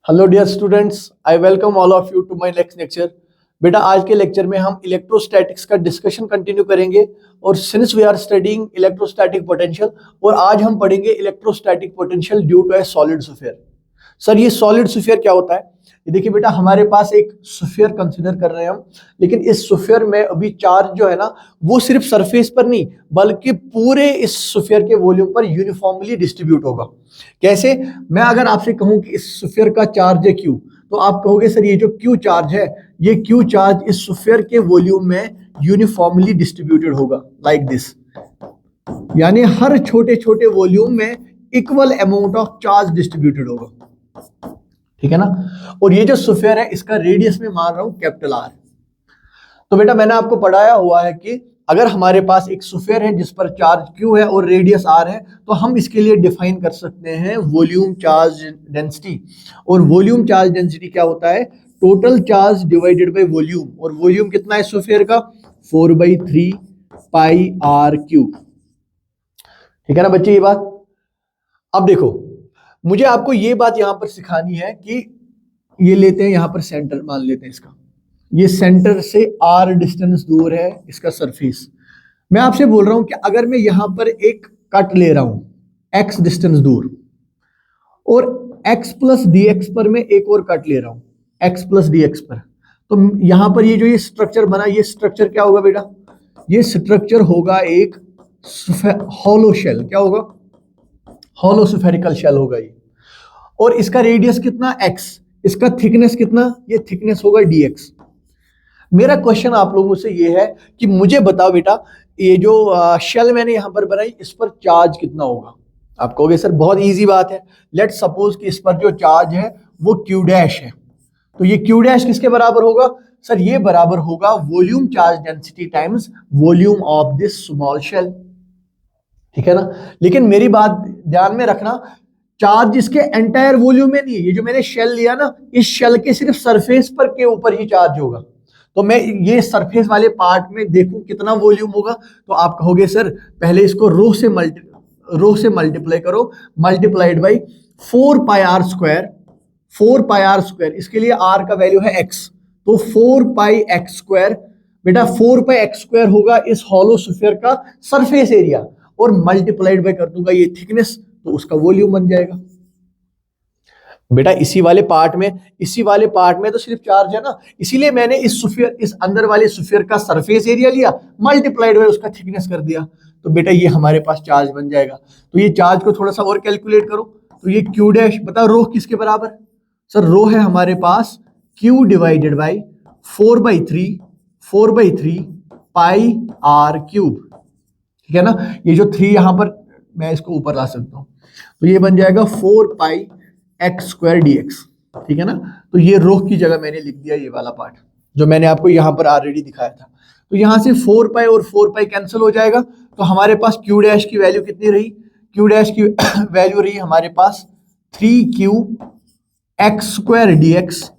Hello dear students, I welcome all of you to my next lecture. बेटा, आज के lecture में हम इलेक्ट्रोस्टैटिक्स का डिस्कशन कंटिन्यू करेंगे और since we are studying electrostatic potential और आज हम पढ़ेंगे electrostatic potential due to a solid sphere. Sir, ये सॉलिड स्फीयर क्या होता है? ये देखिए बेटा, हमारे पास एक स्फीयर कंसीडर कर रहे हैं हम, लेकिन इस स्फीयर में अभी चार्ज जो है ना, वो सिर्फ सरफेस पर नहीं बल्कि पूरे इस स्फीयर के वॉल्यूम पर यूनिफॉर्मली डिस्ट्रीब्यूट होगा। कैसे? मैं अगर आपसे कहूं कि इस स्फीयर का चार्ज है क्यू, तो आप कहोगे सर ये जो क्यू चार्ज है, ये क्यू चार्ज इस स्फीयर के वॉल्यूम में यूनिफॉर्मली डिस्ट्रीब्यूटेड होगा लाइक दिस। यानी हर छोटे छोटे वॉल्यूम में equal amount of charge distributed होगा, ठीक है ना। और ये जो स्फीयर है इसका रेडियस में मान रहा हूं कैपिटल आर। तो बेटा, मैंने आपको पढ़ाया हुआ है कि अगर हमारे पास एक स्फीयर है जिस पर चार्ज क्यू है और रेडियस आर है, तो हम इसके लिए डिफाइन कर सकते हैं वॉल्यूम चार्ज डेंसिटी। और वॉल्यूम चार्ज डेंसिटी क्या होता है? Total charge divided by volume. और वॉल्यूम कितना है स्फीयर का? 4/3 पाई आर क्यूब। ठीक है ना बच्चे, ये बात। अब देखो, मुझे आपको ये बात यहां पर सिखानी है कि ये लेते हैं यहां पर सेंटर, मान लेते हैं इसका, ये सेंटर से आर डिस्टेंस दूर है इसका सरफेस। मैं आपसे बोल रहा हूं कि अगर मैं यहां पर एक कट ले रहा हूं एक्स डिस्टेंस दूर, और x प्लस डी एक्स पर मैं एक और कट ले रहा हूं x प्लस डी एक्स पर, तो यहां पर ये जो ये स्ट्रक्चर बना, ये स्ट्रक्चर क्या होगा बेटा? ये स्ट्रक्चर होगा एक हॉलो शेल। क्या होगा? हॉलो स्फेरिकल शेल होगा ये। और इसका रेडियस कितना? x। इसका थिकनेस कितना? ये थिकनेस होगा dx। मेरा क्वेश्चन आप लोगों से ये है कि मुझे बताओ बेटा, ये जो शेल मैंने यहां पर बनाई, इस पर चार्ज कितना होगा? आप कहोगे सर बहुत इजी बात है, लेट्स सपोज कि इस पर जो चार्ज है वो क्यू डैश है। तो ये क्यू डैश किसके बराबर होगा? सर, ये बराबर होगा volume charge density times volume of this small shell. ठीक है ना। लेकिन मेरी बात ध्यान में रखना, चार्ज इसके एंटायर वॉल्यूम में नहीं है। ये जो मैंने शेल लिया ना, इस शेल के सिर्फ सरफेस पर के ऊपर ही चार्ज होगा। तो मैं ये सरफेस वाले पार्ट में देखूं कितना वॉल्यूम होगा, तो आप कहोगे सर पहले इसको रो से मल्टीप्लाई करो, multiplied by 4 pi R square. 4 pi R square, इसके लिए आर का वैल्यू है एक्स, तो 4 पाई एक्स स्क्वायर। बेटा 4 पाई एक्स स्क्वायर होगा इस हॉलो स्फीयर का सरफेस एरिया, और मल्टीप्लाइड बाई कर दूंगा ये थिकनेस, तो उसका वॉल्यूम बन जाएगा। बेटा इसी वाले पार्ट में तो सिर्फ चार्ज है ना, इसीलिए मैंने इस अंदर वाले स्फीयर का सरफेस एरिया लिया, मल्टीप्लाइड बाई उसका थिकनेस कर दिया, तो बेटा ये हमारे पास चार्ज बन जाएगा। तो ये चार्ज को थोड़ा सा और कैलकुलेट करो, तो ये क्यू डैश, बताओ रो किसके बराबर? सर रो है हमारे पास Q divided by 4/3 pi R cube. ठीक है ना। ये जो 3 यहां पर मैं इसको ऊपर ला सकता हूं, तो ये बन जाएगा 4 pi X square D x. ठीक है ना। तो ये रो की जगह मैंने लिख दिया ये वाला पार्ट जो मैंने आपको यहां पर ऑलरेडी दिखाया था। तो यहां से 4 पाई और 4 पाई कैंसिल हो जाएगा, तो हमारे पास क्यू डैश की वैल्यू कितनी रही? क्यू डैश की वैल्यू रही हमारे पास 3q X square D X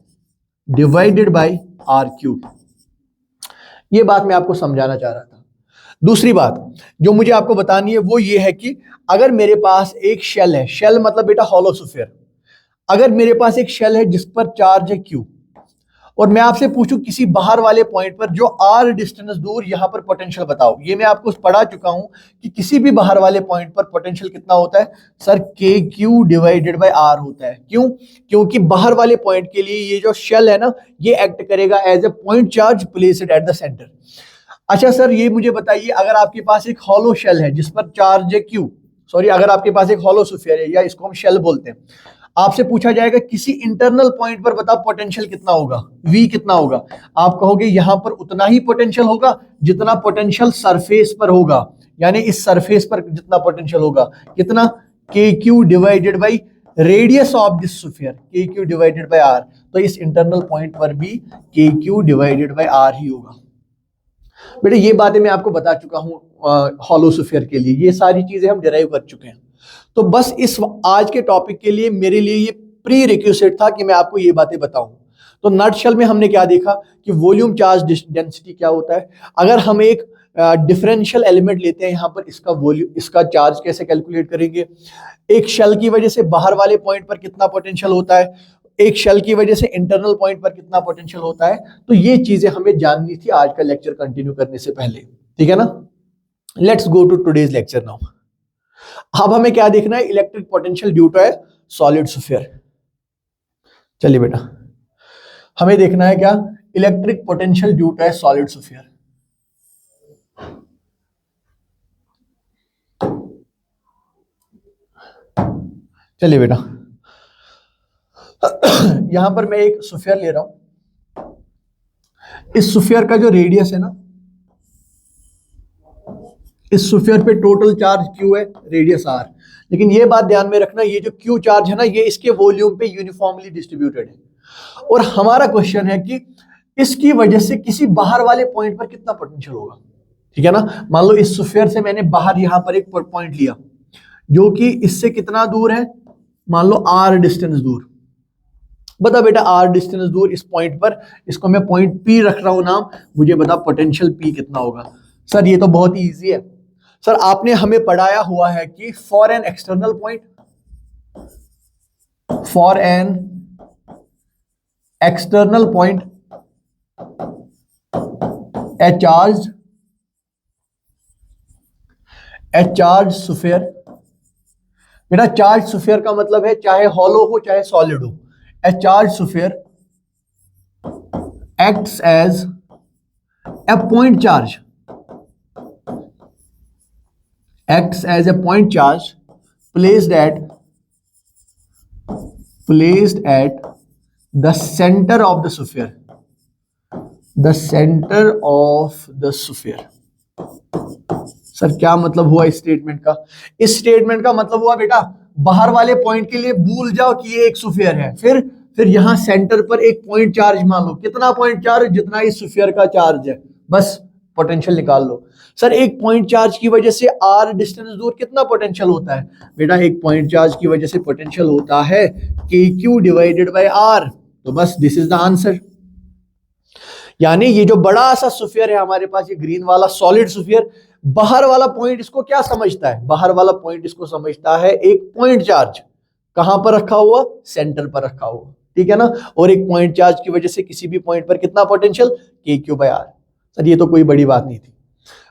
divided by R cube. ये बात मैं आपको समझाना चाह रहा था। दूसरी बात जो मुझे आपको बतानी है वो ये है कि अगर मेरे पास एक शेल है, शेल मतलब बेटा हॉलो स्फीयर, अगर मेरे पास एक शेल है जिस पर चार्ज है क्यू, और मैं आपसे पूछूं किसी बाहर वाले पॉइंट पर जो आर डिस्टेंस दूर, यहां पर पोटेंशियल बताओ। ये मैं आपको पढ़ा चुका हूं कि किसी भी बाहर वाले पॉइंट पर पोटेंशियल कितना होता है? सर के क्यू डिवाइडेड बाय आर होता है। क्यों? क्योंकि बाहर वाले पॉइंट के लिए ये जो शेल है ना, ये एक्ट करेगा as a point charge placed at the centre. अच्छा सर, ये मुझे बताइए, अगर आपके पास एक हॉलो शेल है जिस पर चार्ज है क्यू, सॉरी अगर आपके पास एक हॉलो स्फीयर है, या इसको हम शेल बोलते हैं, आपसे पूछा जाएगा किसी इंटरनल पॉइंट पर बताओ पोटेंशियल कितना होगा, V कितना होगा? आप कहोगे यहां पर उतना ही पोटेंशियल होगा जितना पोटेंशियल सरफेस पर होगा, यानी इस सरफेस पर जितना पोटेंशियल होगा, कितना? के Q divided by radius of this sphere, के क्यू डिवाइडेड बाई आर। तो इस इंटरनल पॉइंट पर भी के क्यू डिवाइडेड बाई आर ही होगा। बेटा ये बातें मैं आपको बता चुका हूं हॉलो स्फीयर के लिए, ये सारी चीजें हम डिराइव कर चुके हैं। तो बस इस आज के टॉपिक के लिए मेरे लिए ये प्री रिक्विजिट था कि मैं आपको ये बातें बताऊं। तो नटशेल में हमने क्या देखा कि वॉल्यूम चार्ज डेंसिटी क्या होता है। अगर हम एक डिफरेंशियल एलिमेंट लेते हैं यहाँ पर, इसका चार्ज कैसे कैलकुलेट करेंगे, एक शेल की वजह से बाहर वाले पॉइंट पर कितना पोटेंशियल होता है, एक शेल की वजह से इंटरनल पॉइंट पर कितना पोटेंशियल होता है। तो ये चीजें हमें जाननी थी आज का लेक्चर कंटिन्यू करने से पहले, ठीक है ना। Let's go to today's lecture now. अब हमें क्या देखना है, electric potential due to a solid sphere. चलिए बेटा, हमें देखना है क्या, electric potential due to a solid sphere. चलिए बेटा, यहां पर मैं एक स्फीयर ले रहा हूं। इस स्फीयर का जो रेडियस है ना, इस स्फीयर पे टोटल चार्ज Q है, रेडियस R। लेकिन ये बात ध्यान में रखना, ये जो Q चार्ज है ना, ये इसके वॉल्यूम पे यूनिफॉर्मली डिस्ट्रीब्यूटेड है। और हमारा क्वेश्चन है कि इसकी वजह से किसी बाहर वाले पॉइंट पर कितना पोटेंशियल होगा, ठीक है ना। मान लो इस स्फीयर से मैंने बाहर यहां पर एक पॉइंट लिया जो कि इससे कितना दूर है, मान लो R डिस्टेंस दूर। बता बेटा, R डिस्टेंस दूर इस पॉइंट पर, इसको मैं पॉइंट P रख रहा हूं नाम, मुझे बता पोटेंशियल P कितना होगा। सर ये तो बहुत ही ईजी है सर, आपने हमें पढ़ाया हुआ है कि for an external point, for an external point a charge sphere. बेटा चार्ज स्फीयर का मतलब है चाहे हॉलो हो चाहे सॉलिड हो, a charge sphere acts as a point charge, acts as a point charge placed at the center of the sphere, the center of the sphere। Sir क्या मतलब हुआ इस स्टेटमेंट का? इस स्टेटमेंट का मतलब हुआ बेटा, बाहर वाले पॉइंट के लिए भूल जाओ कि ये एक स्फीयर है, फिर यहां सेंटर पर एक पॉइंट चार्ज मान लो। कितना पॉइंट चार्ज? जितना इस स्फीयर का चार्ज है, बस पोटेंशियल निकाल लो। सर एक पॉइंट चार्ज की वजह से R डिस्टेंस दूर कितना पोटेंशियल होता है? बेटा एक पॉइंट चार्ज की वजह से पोटेंशियल होता है KQ डिवाइडेड बाय R। तो बस दिस इज द आंसर। यानी ये जो बड़ा सा स्फीयर है हमारे पास, ये ग्रीन वाला सॉलिड स्फीयर, बाहर वाला पॉइंट इसको क्या समझता है? बाहर वाला पॉइंट इसको समझता है एक पॉइंट चार्ज। कहां पर रखा हुआ? सेंटर पर रखा हुआ, ठीक है ना। और एक पॉइंट चार्ज की वजह से किसी भी पॉइंट पर कितना potential? KQ by R। Sir ये तो कोई बड़ी बात नहीं थी,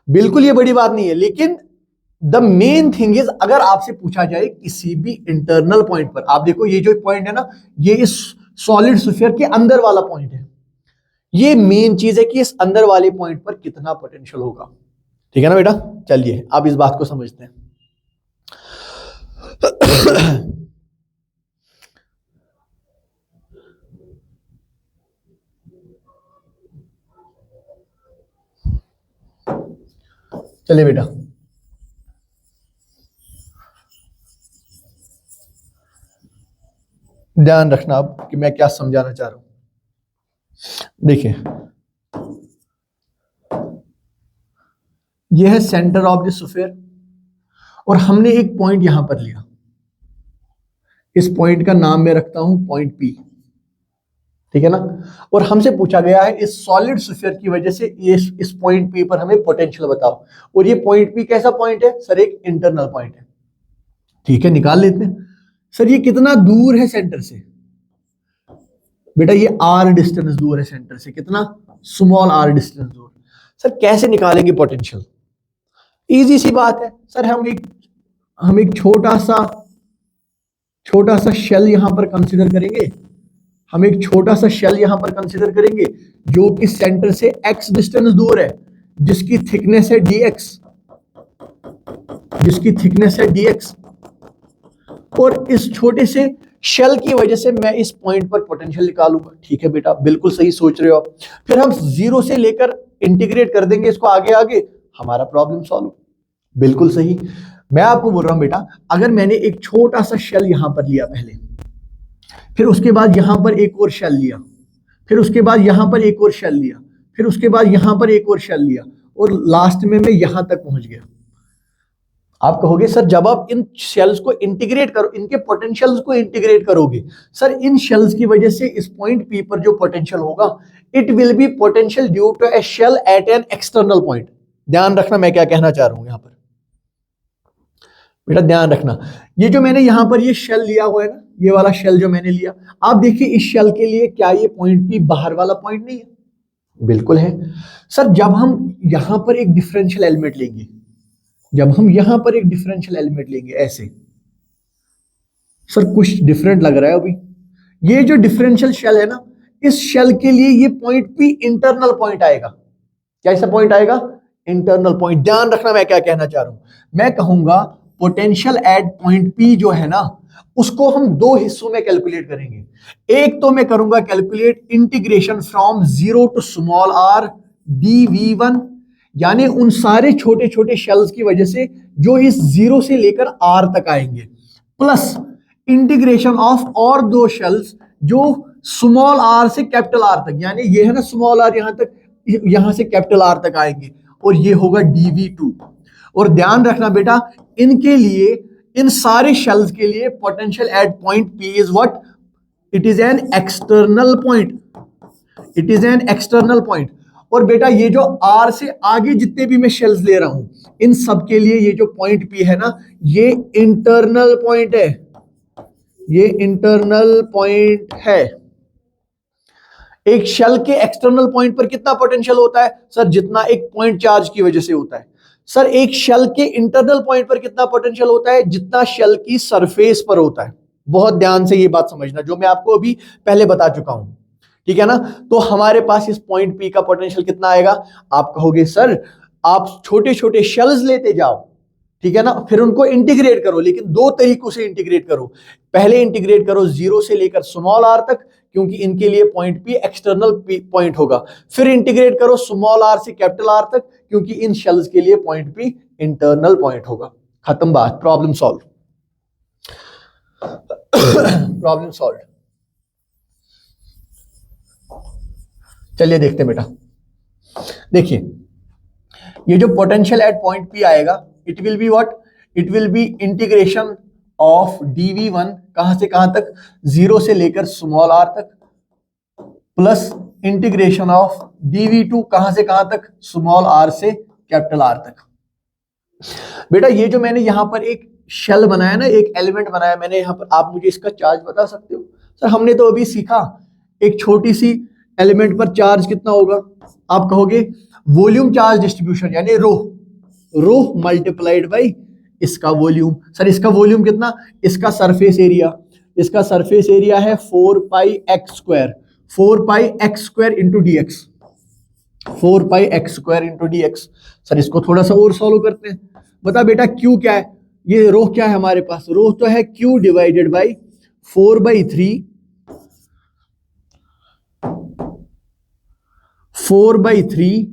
बिल्कुल ये बड़ी बात नहीं है। लेकिन द मेन थिंग इज, अगर आपसे पूछा जाए किसी भी इंटरनल पॉइंट पर, आप देखो ये जो पॉइंट है ना, ये इस सॉलिड स्फीयर के अंदर वाला पॉइंट है। ये मेन चीज है कि इस अंदर वाले पॉइंट पर कितना पोटेंशियल होगा, ठीक है ना बेटा। चलिए आप इस बात को समझते हैं। चलिए बेटा, ध्यान रखना अब कि मैं क्या समझाना चाह रहा हूं। देखिए यह है सेंटर ऑफ द स्फीयर, और हमने एक पॉइंट यहां पर लिया। इस पॉइंट का नाम मैं रखता हूं पॉइंट P, ठीक है ना। और हमसे पूछा गया है इस सॉलिड स्फीयर की वजह से इस पॉइंट P पर हमें पोटेंशियल बताओ। और ये पॉइंट P कैसा पॉइंट है? सर एक इंटरनल पॉइंट है, ठीक है, निकाल लेते हैं। सर ये कितना दूर है सेंटर से? बेटा ये R डिस्टेंस दूर है सेंटर से। कितना? स्मॉल R डिस्टेंस दूर। सर कैसे निकालेंगे पोटेंशियल? इजी सी बात है सर, हम एक छोटा सा शेल यहां पर कंसीडर करेंगे। हम एक छोटा सा शेल यहां पर कंसीडर करेंगे जो कि सेंटर से x डिस्टेंस दूर है, जिसकी थिकनेस है dx, और इस छोटे से शेल की वजह से मैं इस पॉइंट पर पोटेंशियल निकालूंगा। ठीक है बेटा, बिल्कुल सही सोच रहे हो आप। फिर हम जीरो से लेकर इंटीग्रेट कर देंगे इसको आगे आगे, हमारा प्रॉब्लम सॉल्व। बिल्कुल सही। मैं आपको बोल रहा हूं बेटा, अगर मैंने एक छोटा सा शेल यहां पर लिया पहले, फिर उसके बाद यहां पर एक और शेल लिया, फिर उसके बाद यहां पर एक और शेल लिया, फिर उसके बाद यहां पर एक और शेल लिया, और लास्ट में मैं यहां तक पहुंच गया। आप कहोगे सर जब आप इन शेल्स को इंटीग्रेट करो, इनके पोटेंशियल्स को इंटीग्रेट करोगे, सर इन शेल्स की वजह से इस पॉइंट P पर जो पोटेंशियल होगा, it will be potential due to a shell at an external point. ध्यान रखना मैं क्या कहना चाह रहा हूं यहां पर, बेटा ध्यान रखना। ये जो मैंने यहां पर ये शेल लिया हुआ है ना, ये वाला शेल जो मैंने लिया, आप देखिए इस शेल के लिए क्या ये पॉइंट पी बाहर वाला पॉइंट नहीं है? बिल्कुल है। सर जब हम यहां पर एक डिफरेंशियल एलिमेंट लेंगे, जब हम यहां पर एक डिफरेंशियल एलिमेंट लेंगे ऐसे, सर कुछ डिफरेंट लग रहा है अभी। ये जो डिफरेंशियल शेल है ना, इस शेल के लिए ये पॉइंट पी इंटरनल पॉइंट आएगा। कैसा पॉइंट आएगा? Internal point. ध्यान रखना मैं क्या कहना चाह रहा हूं। मैं कहूंगा पोटेंशियल एट पॉइंट पी जो है ना, उसको हम दो हिस्सों में कैलकुलेट करेंगे। एक तो मैं करूंगा calculate integration from zero to small R dv1, यानी उन सारे छोटे छोटे शेल्स की वजह से जो इस जीरो से लेकर आर तक आएंगे, प्लस इंटीग्रेशन ऑफ और दो शेल्स जो स्मॉल आर से कैपिटल आर तक, यानी ये है ना स्मॉल आर यहां तक, यहां से कैपिटल आर तक आएंगे, और ये होगा dv2। और ध्यान रखना बेटा, इनके लिए, इन सारे शेल्स के लिए potential at point P is what? It is an external point. It is an external point. और बेटा ये जो आर से आगे जितने भी मैं शेल्स ले रहा हूं, इन सब के लिए ये जो पॉइंट पी है ना, ये इंटरनल पॉइंट है। ये इंटरनल पॉइंट है। एक शेल के एक्सटर्नल पॉइंट पर कितना पोटेंशियल होता है? सर जितना एक पॉइंट चार्ज की वजह से होता है। सर एक शेल के इंटरनल पॉइंट पर कितना पोटेंशियल होता है? जितना शेल की सरफेस पर होता है। बहुत ध्यान से ये बात समझना, जो मैं आपको अभी पहले बता चुका हूं, ठीक है ना। तो हमारे पास इस पॉइंट पी का पोटेंशियल कितना आएगा? आप कहोगे सर आप छोटे छोटे शेल्स लेते जाओ, ठीक है ना, फिर उनको इंटीग्रेट करो, लेकिन दो तरीकों से इंटीग्रेट करो। पहले इंटीग्रेट करो जीरो से लेकर स्मॉल आर तक, क्योंकि इनके लिए पॉइंट पी एक्सटर्नल पॉइंट होगा। फिर इंटीग्रेट करो स्मॉल आर से कैपिटल आर तक, क्योंकि इन शेल्स के लिए पॉइंट पी इंटरनल पॉइंट होगा। खत्म बात, प्रॉब्लम सॉल्व। Problem solve. चलिए देखते हैं बेटा। देखिए ये जो पोटेंशियल एट पॉइंट पी आएगा, it will be what? It will B integration of dv1 कहां से कहां तक? जीरो से लेकर स्मॉल आर तक, प्लस इंटीग्रेशन ऑफ dv2 कहां से कहां तक? स्मॉल आर से कैपिटल आर तक। बेटा ये जो मैंने यहां पर एक शेल बनाया ना, एक एलिमेंट बनाया मैंने यहां पर, आप मुझे इसका चार्ज बता सकते हो? सर हमने तो अभी सीखा एक छोटी सी एलिमेंट पर चार्ज कितना होगा। आप कहोगे वॉल्यूम चार्ज डिस्ट्रीब्यूशन, यानी रो मल्टीप्लाइड बाई इसका वॉल्यूम। सर इसका वॉल्यूम कितना? इसका सरफेस एरिया, इसका सरफेस एरिया है 4πx², 4πx² into dx, 4πx² into dx। Sir इसको थोड़ा सा और सॉल्व करते हैं। बता बेटा क्यू क्या है? ये रो क्या है हमारे पास? रो तो है q divided by 4/3, 4/3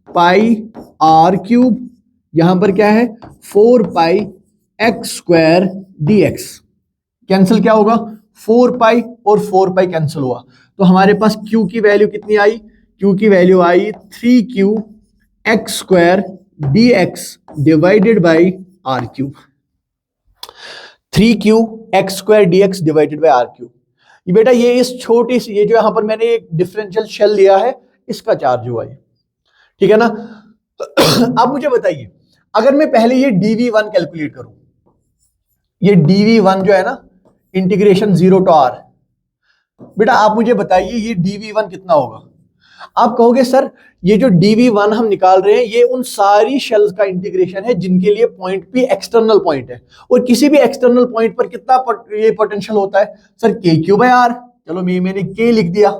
pi R cube, यहां पर क्या है 4πx² dx। कैंसिल क्या होगा? 4π और 4π कैंसिल हुआ, तो हमारे पास q की वैल्यू कितनी आई? q की वैल्यू आई 3qx² dx divided by R cube. 3qx² dx divided by R cube. ये बेटा ये इस छोटी सी, ये जो यहां पर मैंने एक डिफरेंशियल शेल लिया है, इसका चार्ज हुआ है, ठीक है ना। अब मुझे बताइए, अगर मैं पहले ये dv1 कैलकुलेट करूं, ये dv1 जो है ना, इंटीग्रेशन जीरो टू आर, बेटा आप मुझे बताइए ये dv1 कितना होगा। आप कहोगे सर ये जो dv1 हम निकाल रहे हैं, ये उन सारी शेल्स का इंटीग्रेशन है जिनके लिए पॉइंट p एक्सटर्नल पॉइंट है, और किसी भी एक्सटर्नल पॉइंट पर कितना ये पोटेंशियल होता है? Sir kq/r। चलो मैंने k लिख दिया।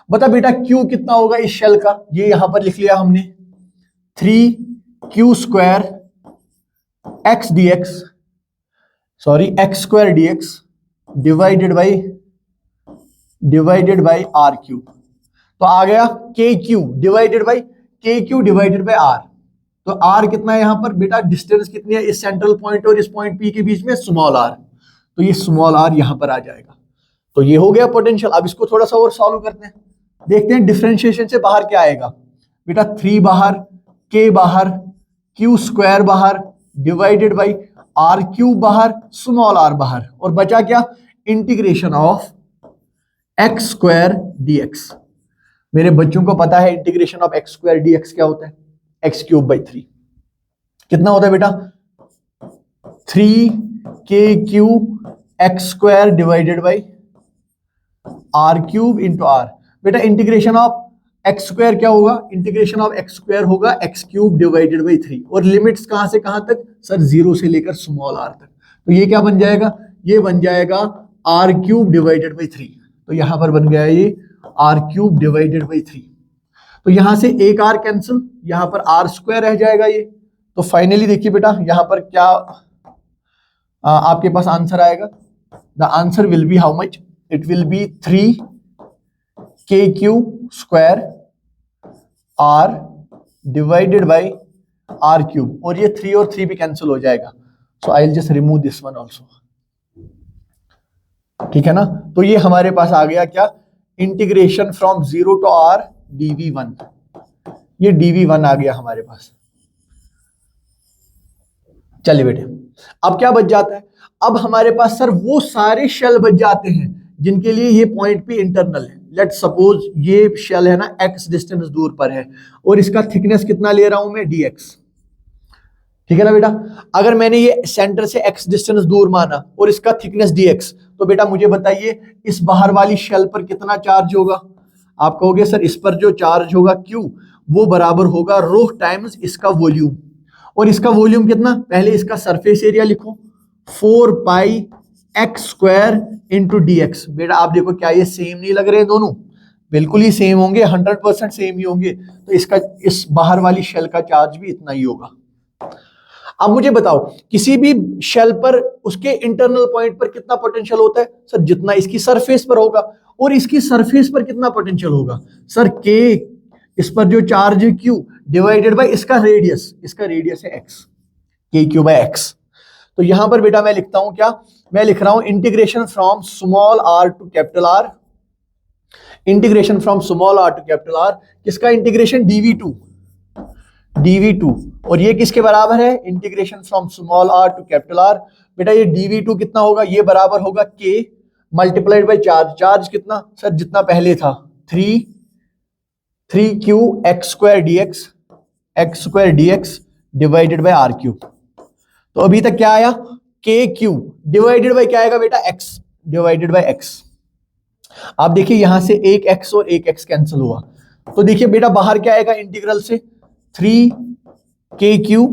बता बेटा q कितना होगा इस शेल का? ये यहां पर लिख लिया हमने 3q² x dx, sorry x² dx divided by R cube. तो आ गया kq डिवाइडेड बाई r। तो r कितना है यहां पर? बेटा डिस्टेंस कितनी है इस सेंट्रल पॉइंट और इस पॉइंट p के बीच में? Small r। तो ये स्मॉल r यहां पर आ जाएगा। तो ये हो गया पोटेंशियल। अब इसको थोड़ा सा और सॉल्व करते हैं, देखते हैं डिफरेंशिएशन से बाहर क्या आएगा। बेटा 3 बाहर, k बाहर, q² बाहर डिवाइडेड बाई आर क्यूब बाहर, स्मॉल r बाहर, और बचा क्या? Integration of x² dx। मेरे बच्चों को पता है इंटीग्रेशन ऑफ x² dx क्या होता है? x³/3 कितना होता है बेटा? 3kq X square divided by R cube into R. बेटा इंटीग्रेशन ऑफ एक्स स्क्वायर क्या होगा, इंटीग्रेशन ऑफ एक्स स्क्वायर होगा एक्स क्यूब डिवाइडेड बाई 3, और लिमिट्स कहां से कहां तक सर, 0 से लेकर स्मॉल आर तक। तो ये क्या बन जाएगा, ये बन जाएगा आर क्यूब डिवाइडेड बाई 3। तो यहां पर बन गया ये आर क्यूब डिवाइडेड बाई 3। तो यहां से एक आर कैंसिल, यहां पर आर स्क्वायर रह जाएगा ये। तो फाइनली देखिए बेटा यहां पर क्या आपके पास आंसर आएगा, the answer will be how much, it will be 3 KQ square R divided by R cube, और ये 3 और 3 भी कैंसिल हो जाएगा। So I will just remove this one also, ठीक है ना। तो ये हमारे पास आ गया क्या, integration from 0 to are dv1, ये dv1 आ गया हमारे पास। चलिए बेटे अब क्या बच जाता है, अब हमारे पास सर वो सारे शेल बच जाते हैं जिनके लिए ये पॉइंट पे इंटरनल है। लेट सपोज ये शेल है ना x डिस्टेंस दूर पर है, और इसका थिकनेस कितना ले रहा हूं मैं, dx, ठीक है ना बेटा। अगर मैंने ये सेंटर से x डिस्टेंस दूर माना और इसका थिकनेस dx, तो बेटा मुझे बताइए इस बाहर वाली शेल पर कितना चार्ज होगा। आप कहोगे सर इस पर जो चार्ज होगा Q, वो बराबर होगा रो टाइम्स इसका वॉल्यूम, और इसका वॉल्यूम कितना, पहले इसका सरफेस एरिया लिखो 4 pi X square into D X. बेटा आप देखो क्या ये सेम नहीं लग रहे हैं दोनों, बिल्कुल ही सेम होंगे, 100% सेम ही होंगे। तो इसका इस बाहर वाली शेल का चार्ज भी इतना ही होगा। अब मुझे बताओ किसी भी शेल पर उसके इंटरनल पॉइंट पर कितना पोटेंशियल होता है सर, जितना इसकी सरफेस पर होगा। और इसकी सरफेस पर कितना पोटेंशियल होगा सर, के, इस पर जो चार्ज है Q डिवाइडेड बाय इसका रेडियस, इसका रेडियस है x, KQ बाय x। तो यहां पर बेटा मैं लिखता हूं क्या, मैं लिख रहा हूं integration from small r to capital R, integration from small r to capital R, किसका इंटीग्रेशन, dv2, और ये किसके बराबर है, integration from small r to capital R। बेटा ये dv2 कितना होगा, ये बराबर होगा k multiplied by charge, charge कितना सर, जितना पहले था 3Q x square dx divided by r cube. तो अभी तक क्या आया, KQ डिवाइडेड बाय क्या आएगा बेटा, x डिवाइडेड बाय x। आप देखिए यहां से एक x और एक x कैंसिल हुआ, तो देखिए बेटा बाहर क्या आएगा, इंटीग्रल से 3KQ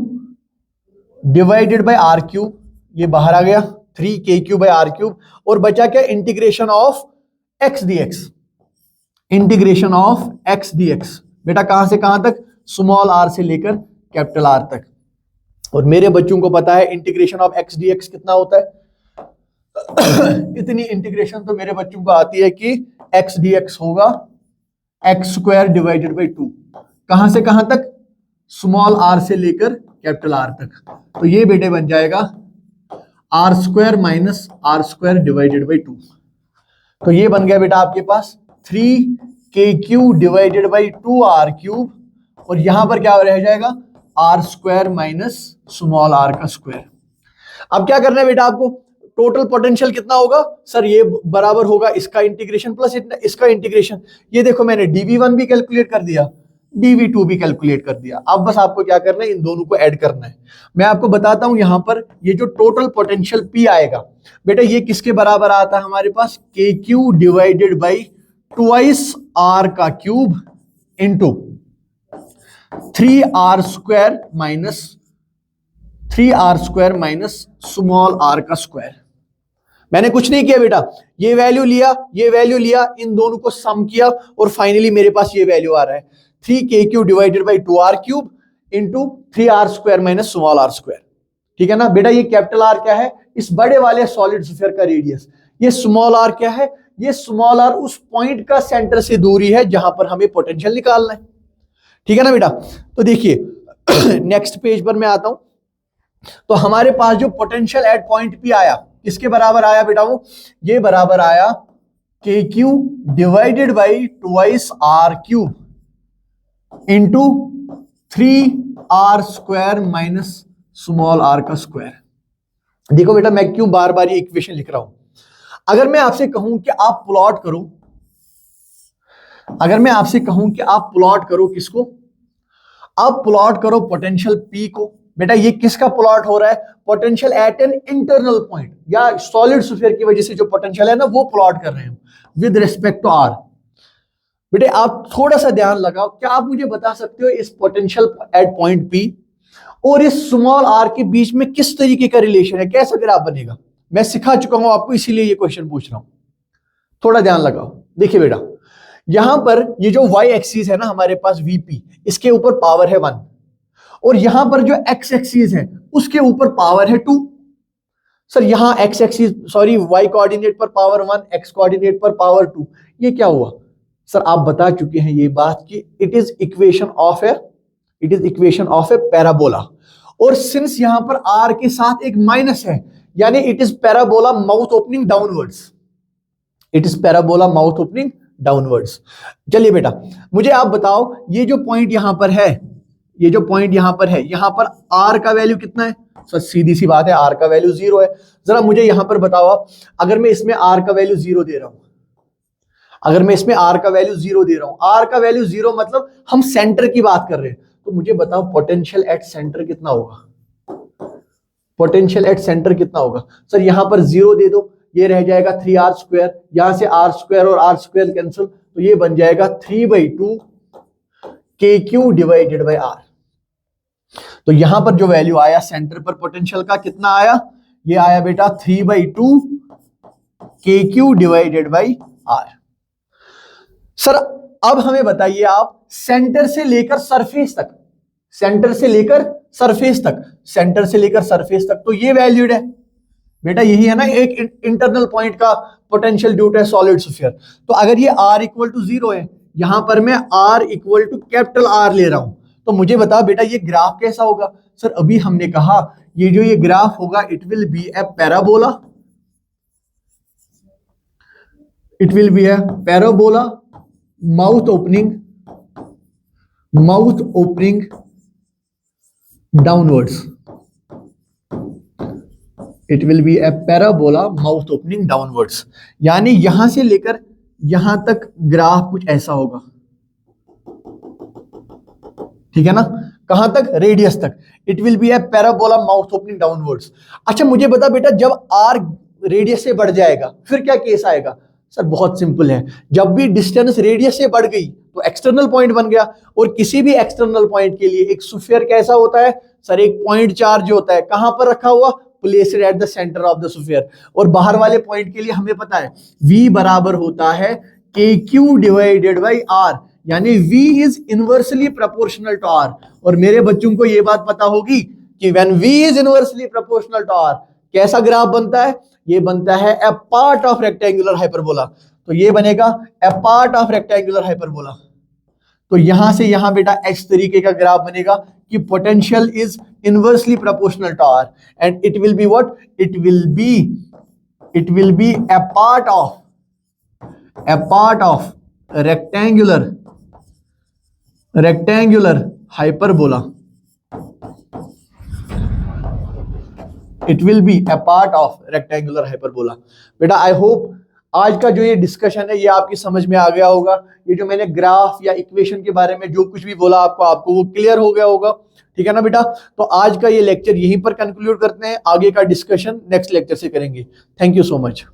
divided by r cube, ये बाहर आ गया 3KQ बाय r क्यूब, और बचा क्या, integration of x dx, integration of x dx। बेटा कहां से कहां तक, स्मॉल r से लेकर कैपिटल R तक। और मेरे बच्चों को पता है इंटीग्रेशन ऑफ x dx कितना होता है इतनी इंटीग्रेशन तो मेरे बच्चों को आती है कि x dx होगा x स्क्वायर डिवाइडेड बाई 2, कहां से कहां तक, स्मॉल r से लेकर कैपिटल R तक। तो ये बेटे बन जाएगा r square minus r square divided by 2। तो ये बन गया बेटा आपके पास 3KQ divided by 2r cube, और यहां पर क्या रह जाएगा, r square minus small r का स्क्वायर। अब क्या करना है बेटा आपको, टोटल पोटेंशियल कितना होगा सर, ये बराबर होगा इसका इंटीग्रेशन प्लस इसका इंटीग्रेशन। ये देखो मैंने dv1 भी कैलकुलेट कर दिया, dv2 भी कैलकुलेट कर दिया। अब बस आपको क्या करना है, इन दोनों को ऐड करना है। मैं आपको बताता हूं यहां पर ये जो टोटल पोटेंशियल P आएगा बेटा, ये किसके बराबर आता है हमारे पास, KQ divided by twice r का cube into 3r square minus small r का स्क्वायर। मैंने कुछ नहीं किया बेटा, ये वैल्यू लिया, इन दोनों को सम किया, और फाइनली मेरे पास ये वैल्यू आ रहा है 3KQ divided by 2r cube into 3r square minus small r square. ठीक है ना बेटा, ये कैपिटल R क्या है, इस बड़े वाले सॉलिड स्फीयर का रेडियस। ये स्मॉल r क्या है, ये स्मॉल r उस पॉइंट का सेंटर से दूरी है जहां पर हमें पोटेंशियल निकालना है। ठीक है ना बेटा। तो देखिए नेक्स्ट पेज पर मैं आता हूं, तो हमारे पास जो पोटेंशियल एट पॉइंट P आया, किसके बराबर आया बेटा, वो ये बराबर आया KQ divided by twice r cube into 3r square minus small r का स्क्वायर। देखो बेटा मैं क्यों बार बार ये इक्वेशन लिख रहा हूं, अगर मैं आपसे कहूं कि आप प्लॉट करो, अगर मैं आपसे कहूं कि आप प्लॉट करो किसको, आप प्लॉट करो पोटेंशियल P को, बेटा ये किसका प्लॉट हो रहा है? Potential at an internal point या सॉलिड स्फीयर की वजह से जो पोटेंशियल है ना वो प्लॉट कर रहे हैं विद रिस्पेक्ट टू आर। बेटे आप थोड़ा सा ध्यान लगाओ, क्या आप मुझे बता सकते हो इस पोटेंशियल एट पॉइंट पी और इस स्मॉल आर के बीच में किस तरीके का रिलेशन है, कैसा ग्राफ बनेगा? मैं सिखा चुका हूं आपको, इसीलिए ये क्वेश्चन पूछ रहा हूं, थोड़ा ध्यान लगाओ। देखिए बेटा यहां पर ये जो y एक्सिस है ना हमारे पास vp, इसके ऊपर पावर है 1 और यहां पर जो x एक्सिस है उसके ऊपर पावर है 2। सर यहां x axis sorry y coordinate पर पावर 1, x कोऑर्डिनेट पर पावर 2, ये क्या हुआ? सर आप बता चुके हैं ये बात कि it is equation of A parabola, और सिंस यहां पर r के साथ एक माइनस है यानी it is parabola mouth opening downwards, it is parabola mouth opening downwards. चलिए बेटा मुझे आप बताओ ये जो पॉइंट यहां पर है, ये जो पॉइंट यहां पर है, यहां पर r का वैल्यू कितना है? सर सीधी सी बात है r का वैल्यू 0 है। जरा मुझे यहां पर बताओ अगर मैं इसमें r का वैल्यू 0 दे रहा हूं, अगर मैं इसमें r का वैल्यू 0 दे रहा हूं, r का वैल्यू 0 मतलब हम सेंटर की बात कर रहे हैं, तो मुझे बताओ पोटेंशियल एट सेंटर कितना होगा? पोटेंशियल एट सेंटर कितना होगा? सर यहां पर 0 दे दो, ये रह जाएगा 3r², यहां से r² और r² कैंसिल, तो ये बन जाएगा 3/2 kq डिवाइडेड बाय r। तो यहां पर जो वैल्यू आया सेंटर पर पोटेंशियल का कितना आया? ये आया बेटा 3/2 kq divided by r। Sir अब हमें बताइए आप सेंटर से लेकर सरफेस तक, सेंटर से लेकर सरफेस तक, सेंटर से लेकर सरफेस तक तो ये वैल्यूड है बेटा, यही है ना एक इंटरनल पॉइंट का potential due to solid sphere. तो अगर ये r इक्वल टू 0 है, यहां पर मैं r equal to capital R ले रहा हूं, तो मुझे बताओ बेटा ये ग्राफ कैसा होगा? सर अभी हमने कहा ये जो ये ग्राफ होगा it will be A parabola, it will be A parabola mouth opening downwards, it will be A parabola mouth opening downwards, यानी यहां से लेकर यहां तक ग्राफ कुछ ऐसा होगा, ठीक है ना? कहां तक? रेडियस तक। It will be A parabola mouth opening downwards. अच्छा मुझे बता बेटा जब r रेडियस से बढ़ जाएगा फिर क्या केस आएगा? सर बहुत सिंपल है, जब भी डिस्टेंस रेडियस से बढ़ गई तो एक्सटर्नल पॉइंट बन गया, और किसी भी एक्सटर्नल पॉइंट के लिए एक स्फीयर कैसा होता है? सर एक पॉइंट चार्ज होता है, कहां पर रखा हुआ? Placed at the centre of the sphere. और बाहर वाले पॉइंट के लिए हमें पता है v बराबर होता है kq डिवाइडेड बाय r, यानी v is inversely proportional to r। और मेरे बच्चों को यह बात पता होगी कि when v is inversely proportional to r कैसा ग्राफ बनता है? ये बनता है a part of rectangular hyperbola. तो ये बनेगा a part of rectangular hyperbola. तो यहां से यहां बेटा इस तरीके का ग्राफ बनेगा कि potential is inversely proportional to r and it will be what? It will be a part of rectangular hyperbola. It will be a part of rectangular hyperbola. बेटा आई होप आज का जो ये डिस्कशन है ये आपकी समझ में आ गया होगा। ये जो मैंने ग्राफ या इक्वेशन के बारे में जो कुछ भी बोला आपको वो क्लियर हो गया होगा, ठीक है ना बेटा? तो आज का ये लेक्चर यहीं पर कंक्लूड करते हैं, आगे का डिस्कशन नेक्स्ट लेक्चर से करेंगे। Thank you so much.